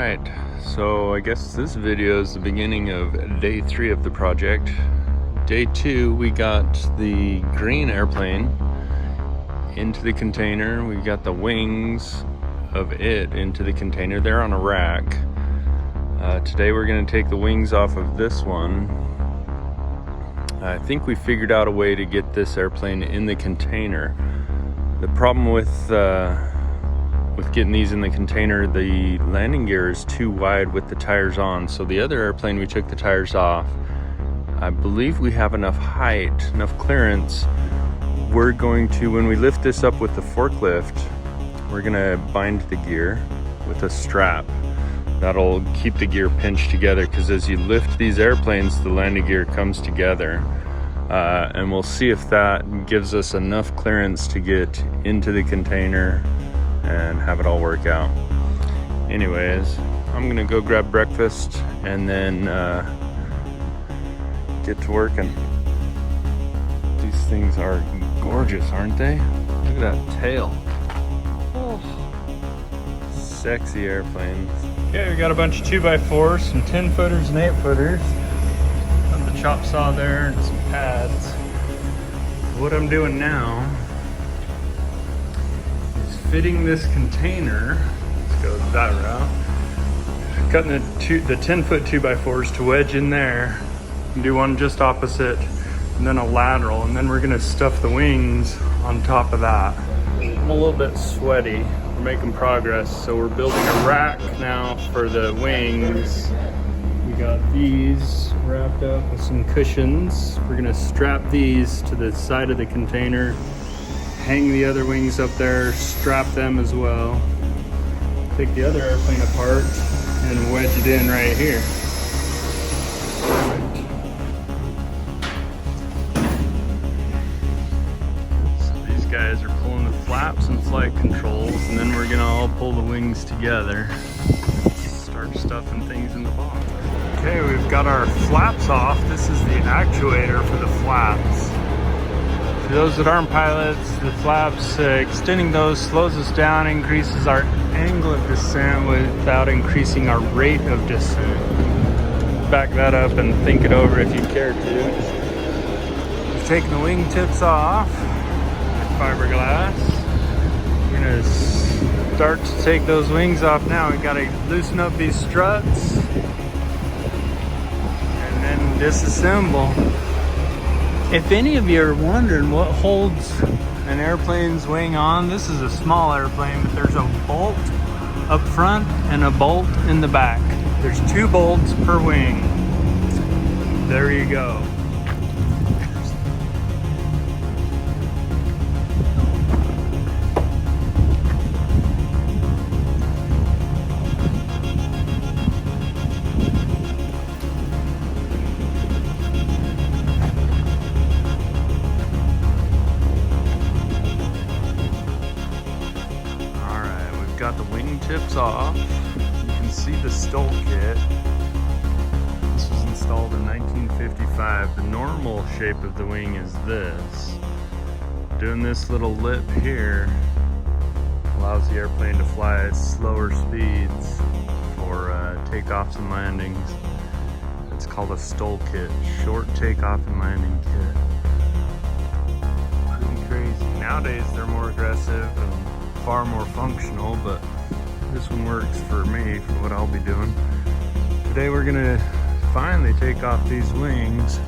Alright, so I guess this video is the beginning of day 3 of the project. Day 2, we got the green airplane into the container. We got the wings of it into the container. They're on a rack. Today we're going to take the wings off of this one. I think we figured out a way to get this airplane in the container. The problem with getting these in the container, the landing gear is too wide with the tires on. So the other airplane, we took the tires off. I believe we have enough height, enough clearance. We're going to, when we lift this up with the forklift, we're gonna bind the gear with a strap. That'll keep the gear pinched together, because as you lift these airplanes, the landing gear comes together. And we'll see if that gives us enough clearance to get into the container and have it all work out. Anyways, I'm gonna go grab breakfast and then get to working. These things are gorgeous, aren't they? Look at that tail. Oh, sexy airplanes. Okay, we got a bunch of 2x4s, some 10-footers and 8-footers. Got the chop saw there and some pads. What I'm doing now is fitting this container. Let's go that route. Cutting the 10-foot 2x4s to wedge in there. Do one just opposite, and then a lateral, and then we're gonna stuff the wings on top of that. I'm a little bit sweaty. We're making progress, so we're building a rack now for the wings. We got these wrapped up with some cushions. We're gonna strap these to the side of the container, hang the other wings up there, strap them as well. Take the other airplane apart and wedge it in right here. Guys are pulling the flaps and flight controls, and then we're gonna all pull the wings together, start stuffing things in the box. Okay, we've got our flaps off. This is the actuator for the flaps. For those that aren't pilots, the flaps, extending those slows us down, increases our angle of descent without increasing our rate of descent. Back that up and think it over if you care to. We've taken the wing tips off. Fiberglass. We're gonna start to take those wings off now. We gotta loosen up these struts and then disassemble. If any of you are wondering what holds an airplane's wing on, this is a small airplane, but there's a bolt up front and a bolt in the back. There's 2 bolts per wing. There you go. Got the wing tips off. You can see the stole kit. This was installed in 1955. The normal shape of the wing is this. Doing this little lip here allows the airplane to fly at slower speeds for takeoffs and landings. It's called a stole kit, short takeoff and landing kit. Pretty crazy. Nowadays they're more aggressive and far more functional, but this one works for me for what I'll be doing. Today we're gonna finally take off these wings.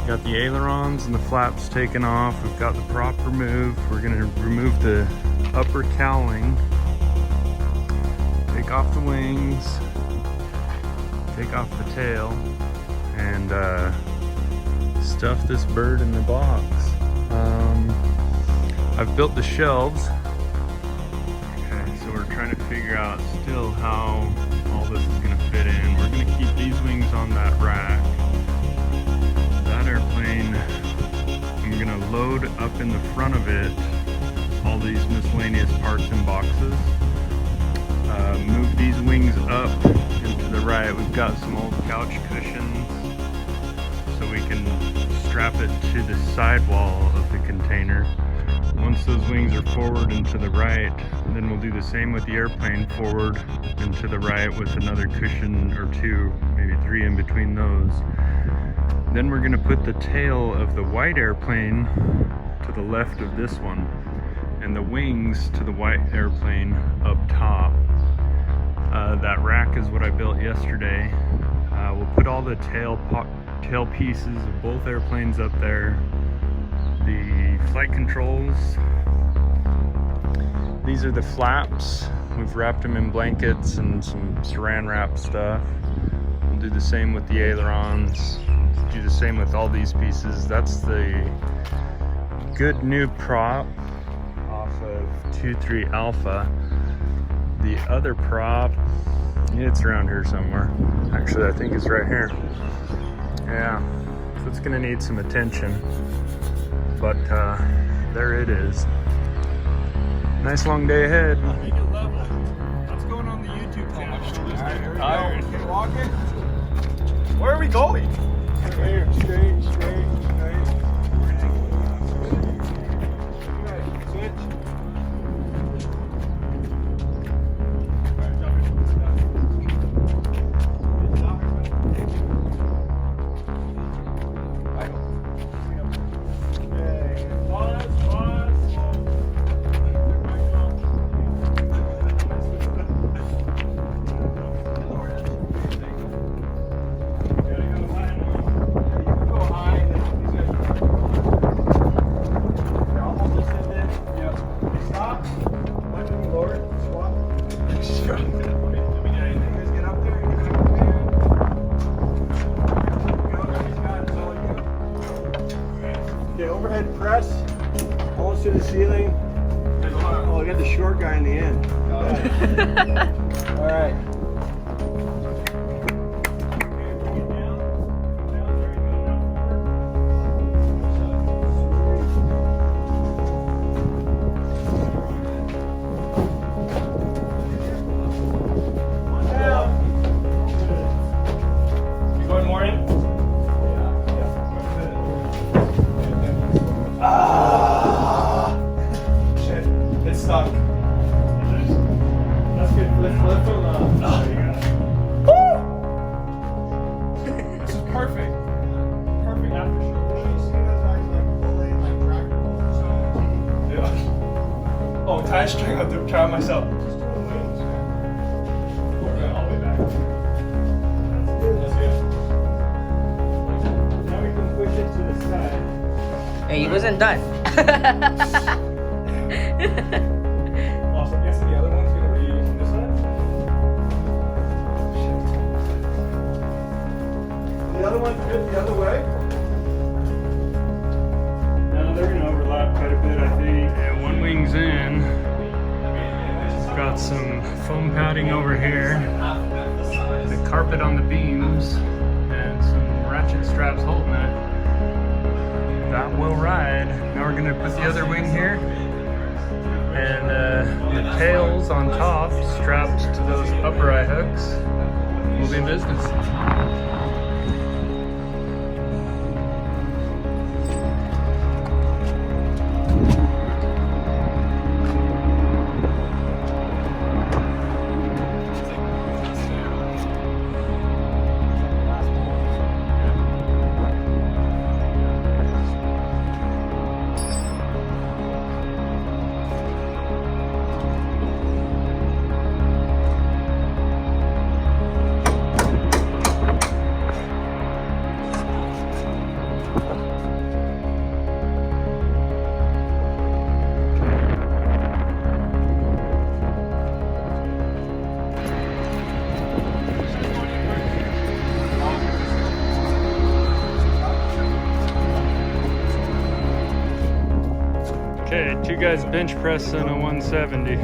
Got the ailerons and the flaps taken off. We've got the prop removed. We're gonna remove the upper cowling, take off the wings, take off the tail, and stuff this bird in the box. I've built the shelves. We're trying to figure out still how all this is going to fit in. We're going to keep these wings on that rack. That airplane, I'm going to load up in the front of it all these miscellaneous parts and boxes. Move these wings up and to the right. We've got some old couch cushions, so we can strap it to the sidewall of the container. Once those wings are forward and to the right, Then we'll do the same with the airplane, forward and to the right with another cushion or two, maybe 3 in between those. Then we're gonna put the tail of the white airplane to the left of this one, and the wings to the white airplane up top. That rack is what I built yesterday. We'll put all the tail pieces of both airplanes up there. The flight controls. These are the flaps. We've wrapped them in blankets and some saran wrap stuff. We'll do the same with the ailerons. Do the same with all these pieces. That's the good new prop off of 2.3 Alpha. The other prop, it's around here somewhere. Actually, I think it's right here. Yeah, so it's gonna need some attention, but there it is. Nice long day ahead. Make it level. What's going on the YouTube channel? Tired. Can you walk it? Where are we going? Straight. Switch. Overhead press, almost to the ceiling. Oh, I got the short guy in the end. All right. You going more in? Shit, it's stuck. That's good. Lift from there you go. This is perfect. Perfect after show. You see those guys like pulling like tractor pulls? Yeah. Oh, tie a string up to try it myself. Just do the wings, man. Okay, all the way back. That's good. Now we can push it to the side. Hey, he wasn't done. Also, I'm guessing the other one's gonna be on this side. Shit. The other one fit the other way. No, they're gonna overlap quite a bit, I think. Yeah, one wing's in. Got some foam padding over here, the carpet on the beams, and some ratchet straps holding it. That will ride. Now we're gonna put the other wing here, and the tails on top strapped to those upright hooks. We'll be in business. Okay, 2 guys bench pressing a 170.